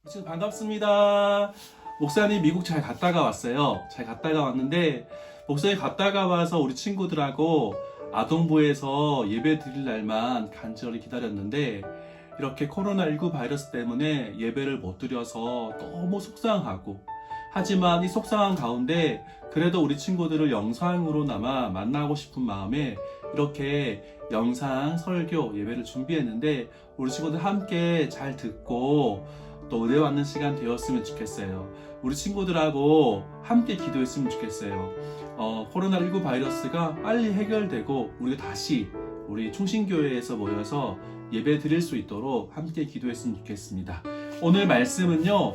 지금 반갑습니다. 목사님 미국 잘 갔다가 왔어요. 잘 갔다가 왔는데 목사님 갔다가 와서 우리 친구들하고 아동부에서 예배 드릴 날만 간절히 기다렸는데 이렇게 코로나19 바이러스 때문에 예배를 못 드려서 너무 속상하고, 하지만 이 속상한 가운데 그래도 우리 친구들을 영상으로나마 만나고 싶은 마음에 이렇게 영상 설교 예배를 준비했는데 우리 친구들 함께 잘 듣고 또 은혜 받는 시간 되었으면 좋겠어요. 우리 친구들하고 함께 기도했으면 좋겠어요. 코로나19 바이러스가 빨리 해결되고 우리가 다시 우리 충신교회에서 모여서 예배 드릴 수 있도록 함께 기도했으면 좋겠습니다. 오늘 말씀은요,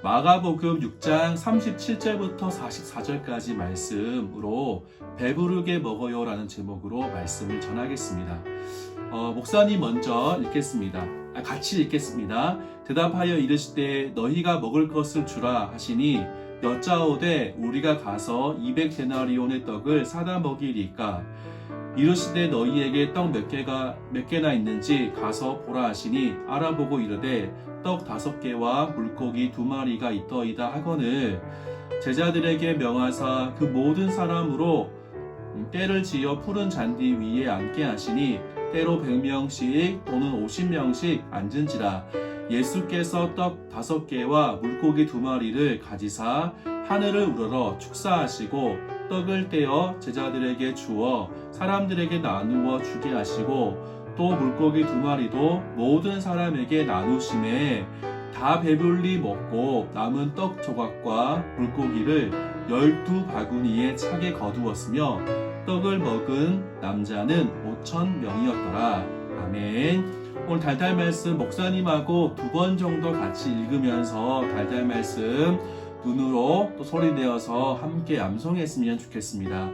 마가복음 6장 37절부터 44절까지 말씀으로 배부르게 먹어요 라는 제목으로 말씀을 전하겠습니다. 목사님 먼저 읽겠습니다. 같이 읽겠습니다. 대답하여 이르시되 너희가 먹을 것을 주라 하시니 여짜오되 우리가 가서 200데나리온의 떡을 사다 먹이리까. 이르시되 너희에게 떡 몇 개나 있는지 가서 보라 하시니 알아보고 이르되 떡 5개와 물고기 2마리가 있더이다 하거늘 제자들에게 명하사 그 모든 사람으로 때를 지어 푸른 잔디 위에 앉게 하시니 때로 100명씩 또는 50명씩 앉은지라. 예수께서 떡 5개와 물고기 2마리를 가지사 하늘을 우러러 축사하시고 떡을 떼어 제자들에게 주어 사람들에게 나누어 주게 하시고 또 물고기 2마리도 모든 사람에게 나누심에 다 배불리 먹고 남은 떡 조각과 물고기를 12바구니에 차게 거두었으며 떡을 먹은 남자는 5,000명이었더라. 아멘. 오늘 달달 말씀 목사님하고 2번 정도 같이 읽으면서 달달 말씀 눈으로 또 소리 내어서 함께 암송했으면 좋겠습니다.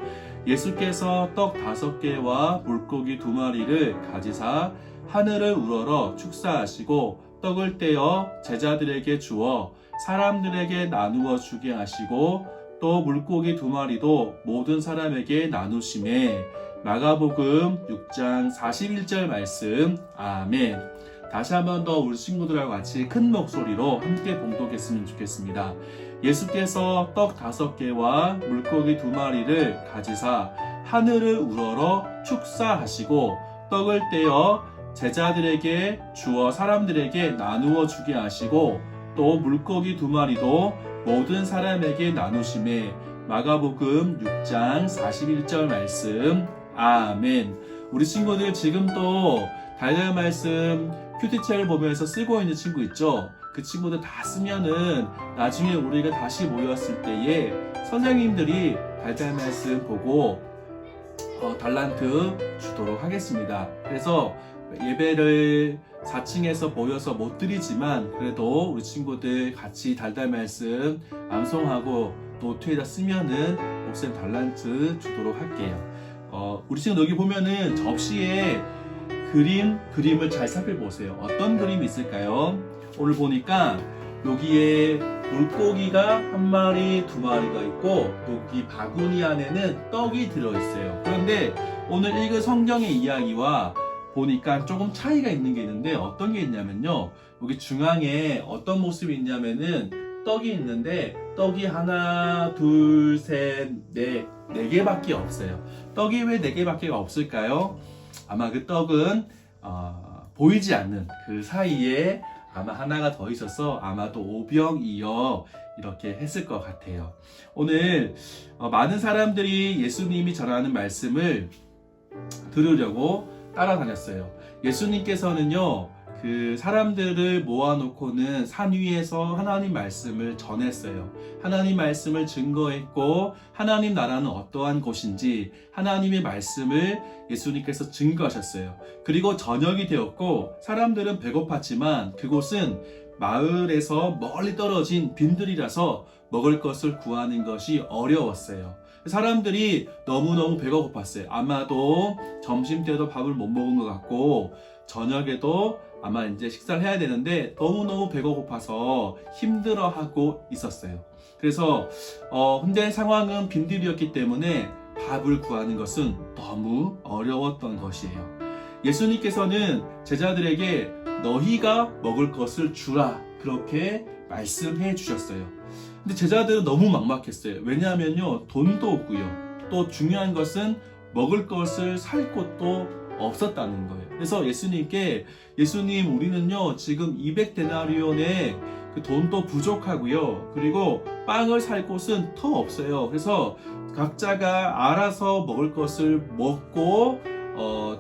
예수께서 떡 5개와 물고기 2마리를 가지사 하늘을 우러러 축사하시고 떡을 떼어 제자들에게 주어 사람들에게 나누어 주게 하시고 또 물고기 2마리도 모든 사람에게 나누심에. 마가복음 6장 41절 말씀. 아멘. 다시 한 번 더 우리 친구들하고 같이 큰 목소리로 함께 봉독했으면 좋겠습니다. 예수께서 떡 5개와 물고기 2마리를 가지사 하늘을 우러러 축사하시고 떡을 떼어 제자들에게 주어 사람들에게 나누어 주게 하시고 또 물고기 2마리도 모든 사람에게 나누심에. 마가복음 6장 41절 말씀. 아멘. 우리 친구들 지금 또 달달 말씀 큐티책을 보면서 쓰고 있는 친구 있죠? 그 친구들 다 쓰면은 나중에 우리가 다시 모였을 때에 선생님들이 달달 말씀 보고 달란트 주도록 하겠습니다. 그래서 예배를 4층에서 모여서 못 드리지만 그래도 우리 친구들 같이 달달 말씀 암송하고 노트에다 쓰면은 목사님 달란트 주도록 할게요. 우리 친구 여기 보면은 접시에 그림을 잘 살펴보세요. 어떤 그림이 있을까요? 오늘 보니까 여기에 물고기가 1마리, 2마리가 있고 여기 바구니 안에는 떡이 들어있어요. 그런데 오늘 읽은 성경의 이야기와 보니까 조금 차이가 있는 게 있는데 어떤 게 있냐면요, 여기 중앙에 어떤 모습이 있냐면은 떡이 있는데 떡이 하나, 둘, 셋, 넷, 4개밖에 없어요. 떡이 왜 4개밖에 없을까요? 아마 그 떡은 보이지 않는 그 사이에 아마 하나가 더 있어서 아마도 오병이어 이렇게 했을 것 같아요. 오늘 많은 사람들이 예수님이 전하는 말씀을 들으려고 따라다녔어요. 예수님께서는요, 그 사람들을 모아놓고는 산 위에서 하나님 말씀을 전했어요. 하나님 말씀을 증거했고 하나님 나라는 어떠한 곳인지 하나님의 말씀을 예수님께서 증거하셨어요. 그리고 저녁이 되었고 사람들은 배고팠지만 그곳은 마을에서 멀리 떨어진 빈들이라서 먹을 것을 구하는 것이 어려웠어요. 사람들이 너무너무 배가 고팠어요. 아마도 점심때도 밥을 못 먹은 것 같고 저녁에도 아마 이제 식사를 해야 되는데 너무너무 배가 고파서 힘들어하고 있었어요. 그래서 현재 상황은 빈들이었기 때문에 밥을 구하는 것은 너무 어려웠던 것이에요. 예수님께서는 제자들에게 너희가 먹을 것을 주라 그렇게 말씀해 주셨어요. 근데 제자들은 너무 막막했어요. 왜냐하면요, 돈도 없고요. 또 중요한 것은 먹을 것을 살 곳도 없었다는 거예요. 그래서 예수님께, 예수님, 우리는요 지금 200데나리온에 그 돈도 부족하고요, 그리고 빵을 살 곳은 더 없어요. 그래서 각자가 알아서 먹을 것을 먹고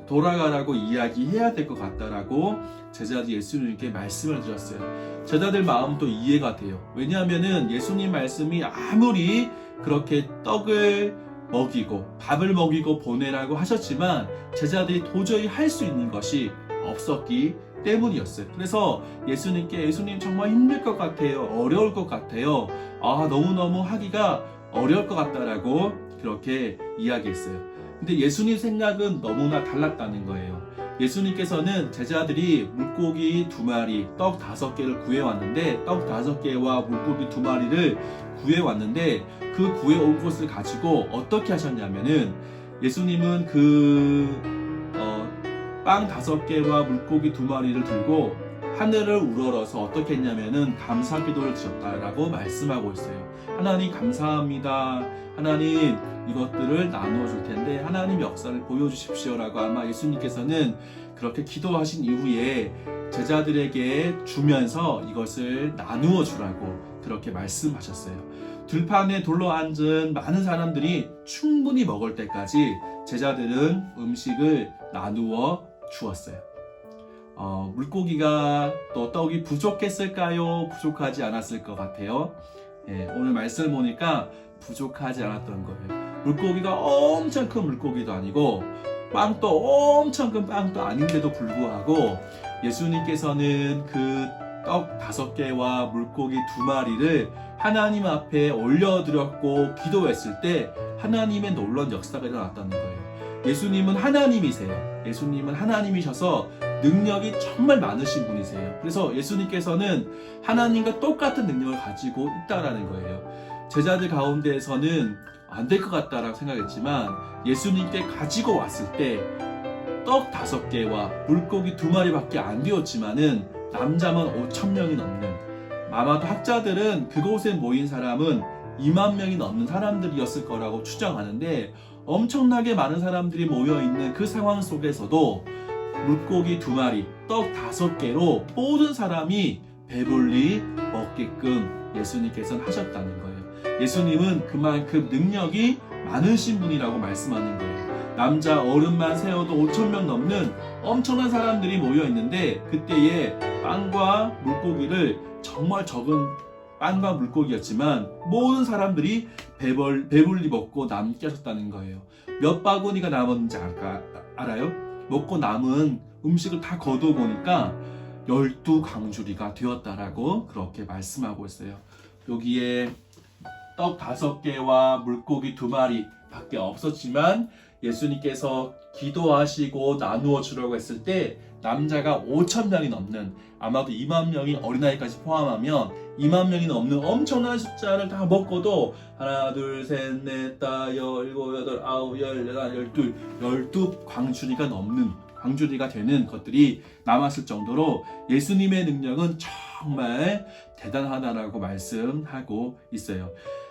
돌아가라고 이야기해야 될 것 같다라고 제자들이 예수님께 말씀을 드렸어요. 제자들 마음도 이해가 돼요. 왜냐하면은 예수님 말씀이 아무리 그렇게 떡을 먹이고 밥을 먹이고 보내라고 하셨지만 제자들이 도저히 할 수 있는 것이 없었기 때문이었어요. 그래서 예수님께, 예수님 정말 힘들 것 같아요, 어려울 것 같아요, 너무너무 하기가 어려울 것 같다라고 그렇게 이야기했어요. 근데 예수님 생각은 너무나 달랐다는 거예요. 예수님께서는 제자들이 물고기 2마리, 떡 5개를 구해왔는데, 떡 5개와 물고기 2마리를 구해왔는데, 그 구해온 것을 가지고 어떻게 하셨냐면은, 예수님은 빵 5개와 물고기 2마리를 들고 하늘을 우러러서 어떻게 했냐면은 감사 기도를 드렸다라고 말씀하고 있어요. 하나님 감사합니다. 하나님 이것들을 나누어 줄 텐데 하나님 역사를 보여주십시오라고 아마 예수님께서는 그렇게 기도하신 이후에 제자들에게 주면서 이것을 나누어 주라고 그렇게 말씀하셨어요. 들판에 둘러 앉은 많은 사람들이 충분히 먹을 때까지 제자들은 음식을 나누어 주었어요. 물고기가 또 떡이 부족했을까요? 부족하지 않았을 것 같아요. 오늘 말씀을 보니까 부족하지 않았던 거예요. 물고기가 엄청 큰 물고기도 아니고 빵도 엄청 큰 빵도 아닌데도 불구하고 예수님께서는 그 떡 5개와 물고기 2마리를 하나님 앞에 올려드렸고 기도했을 때 하나님의 놀라운 역사가 일어났다는 거예요. 예수님은 하나님이세요. 예수님은 하나님이셔서 능력이 정말 많으신 분이세요. 그래서 예수님께서는 하나님과 똑같은 능력을 가지고 있다라는 거예요. 제자들 가운데에서는 안 될 것 같다라고 생각했지만 예수님께 가지고 왔을 때 떡 5개와 물고기 2마리밖에 안 되었지만은 남자만 5,000명이 넘는, 아마도 학자들은 그곳에 모인 사람은 2만 명이 넘는 사람들이었을 거라고 추정하는데, 엄청나게 많은 사람들이 모여있는 그 상황 속에서도 물고기 2마리, 떡 5개로 모든 사람이 배불리 먹게끔 예수님께서는 하셨다는 거예요. 예수님은 그만큼 능력이 많으신 분이라고 말씀하는 거예요. 남자 어른만 세어도 5,000명 넘는 엄청난 사람들이 모여있는데 그때에 빵과 물고기를, 정말 적은 빵과 물고기였지만 모든 사람들이 배불리 먹고 남게 하셨다는 거예요. 몇 바구니가 남았는지 알아요? 먹고 남은 음식을 다 거두어 보니까 12광주리가 되었다라고 그렇게 말씀하고 있어요. 여기에 떡 5개와 물고기 2마리 밖에 없었지만 예수님께서 기도하시고 나누어 주려고 했을 때 남자가 5,000명이 넘는, 아마도 2만 명이 어린아이까지 포함하면 2만 명이 넘는 엄청난 숫자를 다 먹고도 하나, 둘, 셋, 넷, 다, 여, 일곱, 여덟, 아홉, 열, 열한, 12 광주리가 넘는, 광주리가 되는 것들이 남았을 정도로 예수님의 능력은 정말 대단하다라고 말씀하고 있어요.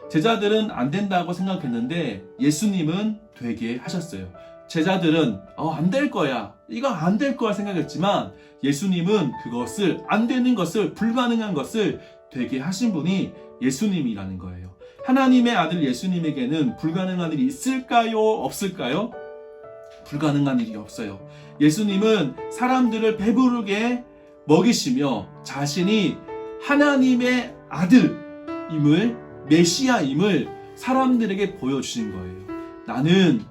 제자들은 안 된다고 생각했는데 예수님은 되게 하셨어요. 제자들은 안 될 거야, 이거 안 될 거야 생각했지만 예수님은 그것을, 안 되는 것을, 불가능한 것을 되게 하신 분이 예수님이라는 거예요. 하나님의 아들 예수님에게는 불가능한 일이 있을까요? 없을까요? 불가능한 일이 없어요. 예수님은 사람들을 배부르게 먹이시며 자신이 하나님의 아들임을, 메시아임을 사람들에게 보여주신 거예요. 나는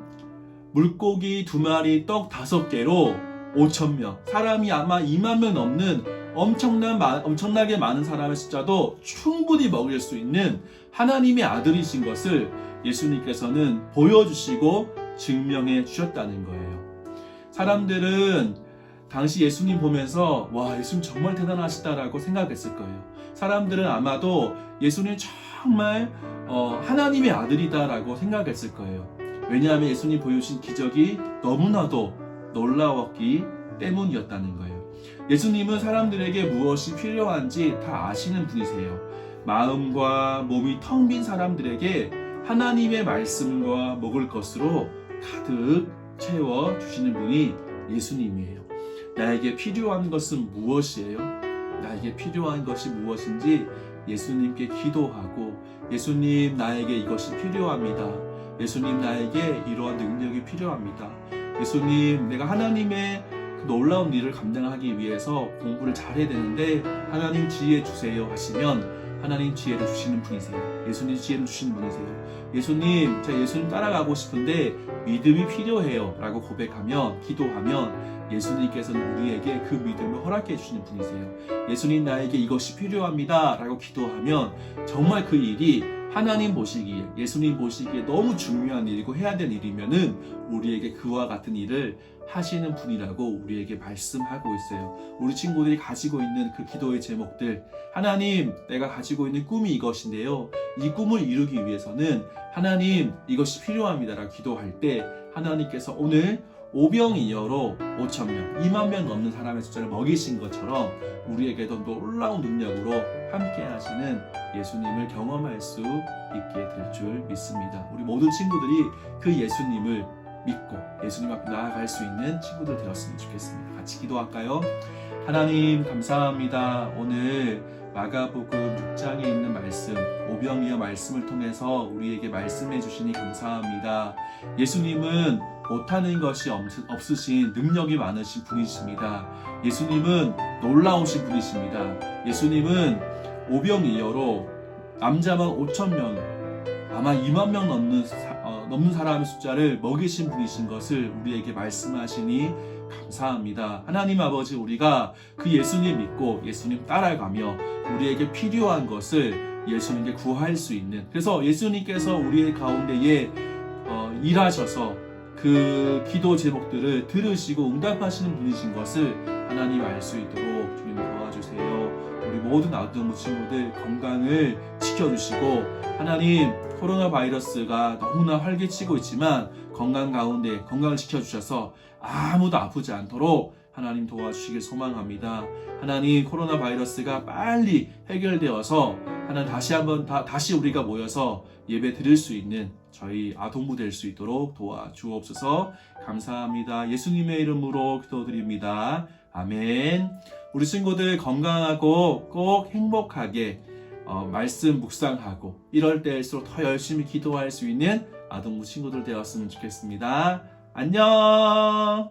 물고기 2마리, 떡 5개로 5,000명, 사람이 아마 2만 명 넘는 엄청나게 많은 사람의 숫자도 충분히 먹일 수 있는 하나님의 아들이신 것을 예수님께서는 보여주시고 증명해 주셨다는 거예요. 사람들은 당시 예수님 보면서 와, 예수님 정말 대단하시다라고 생각했을 거예요. 사람들은 아마도 예수님 정말 하나님의 아들이다라고 생각했을 거예요. 왜냐하면 예수님 보여주신 기적이 너무나도 놀라웠기 때문이었다는 거예요. 예수님은 사람들에게 무엇이 필요한지 다 아시는 분이세요. 마음과 몸이 텅 빈 사람들에게 하나님의 말씀과 먹을 것으로 가득 채워 주시는 분이 예수님이에요. 나에게 필요한 것은 무엇이에요? 나에게 필요한 것이 무엇인지 예수님께 기도하고, 예수님, 나에게 이것이 필요합니다. 예수님, 나에게 이러한 능력이 필요합니다. 예수님, 내가 하나님의 그 놀라운 일을 감당하기 위해서 공부를 잘해야 되는데 하나님 지혜 주세요 하시면 하나님 지혜를 주시는 분이세요. 예수님 지혜를 주시는 분이세요. 예수님, 제가 예수님 따라가고 싶은데 믿음이 필요해요 라고 고백하면, 기도하면 예수님께서는 우리에게 그 믿음을 허락해 주시는 분이세요. 예수님, 나에게 이것이 필요합니다 라고 기도하면 정말 그 일이 하나님 보시기에, 예수님 보시기에 너무 중요한 일이고 해야 될 일이면은 우리에게 그와 같은 일을 하시는 분이라고 우리에게 말씀하고 있어요. 우리 친구들이 가지고 있는 그 기도의 제목들, 하나님, 내가 가지고 있는 꿈이 이것인데요, 이 꿈을 이루기 위해서는 하나님 이것이 필요합니다라고 기도할 때 하나님께서 오늘 오병이어로 5,000명, 2만 명 넘는 사람의 숫자를 먹이신 것처럼 우리에게도 놀라운 능력으로 함께 하시는 예수님을 경험할 수 있게 될 줄 믿습니다. 우리 모든 친구들이 그 예수님을 믿고 예수님 앞에 나아갈 수 있는 친구들 되었으면 좋겠습니다. 같이 기도할까요? 하나님, 감사합니다. 오늘 마가복음 6장에 있는 말씀, 오병이어 말씀을 통해서 우리에게 말씀해 주시니 감사합니다. 예수님은 못하는 것이 없으신 능력이 많으신 분이십니다. 예수님은 놀라우신 분이십니다. 예수님은 오병이어로 남자만 5,000명, 아마 2만 명 넘는 사람의 숫자를 먹이신 분이신 것을 우리에게 말씀하시니 감사합니다. 하나님 아버지, 우리가 그 예수님 믿고 예수님 따라가며 우리에게 필요한 것을 예수님께 구할 수 있는, 그래서 예수님께서 우리의 가운데에 일하셔서 그 기도 제목들을 들으시고 응답하시는 분이신 것을 하나님 알 수 있도록 주님 도와주세요. 우리 모든 아동부 친구들 건강을 지켜주시고, 하나님, 코로나 바이러스가 너무나 활개치고 있지만 건강 가운데 건강을 지켜주셔서 아무도 아프지 않도록 하나님 도와주시길 소망합니다. 하나님, 코로나 바이러스가 빨리 해결되어서 하나님 다시 우리가 모여서 예배 드릴 수 있는 저희 아동부 될 수 있도록 도와주옵소서. 감사합니다. 예수님의 이름으로 기도드립니다. 아멘. 우리 친구들 건강하고 꼭 행복하게 말씀 묵상하고 이럴 때일수록 더 열심히 기도할 수 있는 아동부 친구들 되었으면 좋겠습니다. 안녕.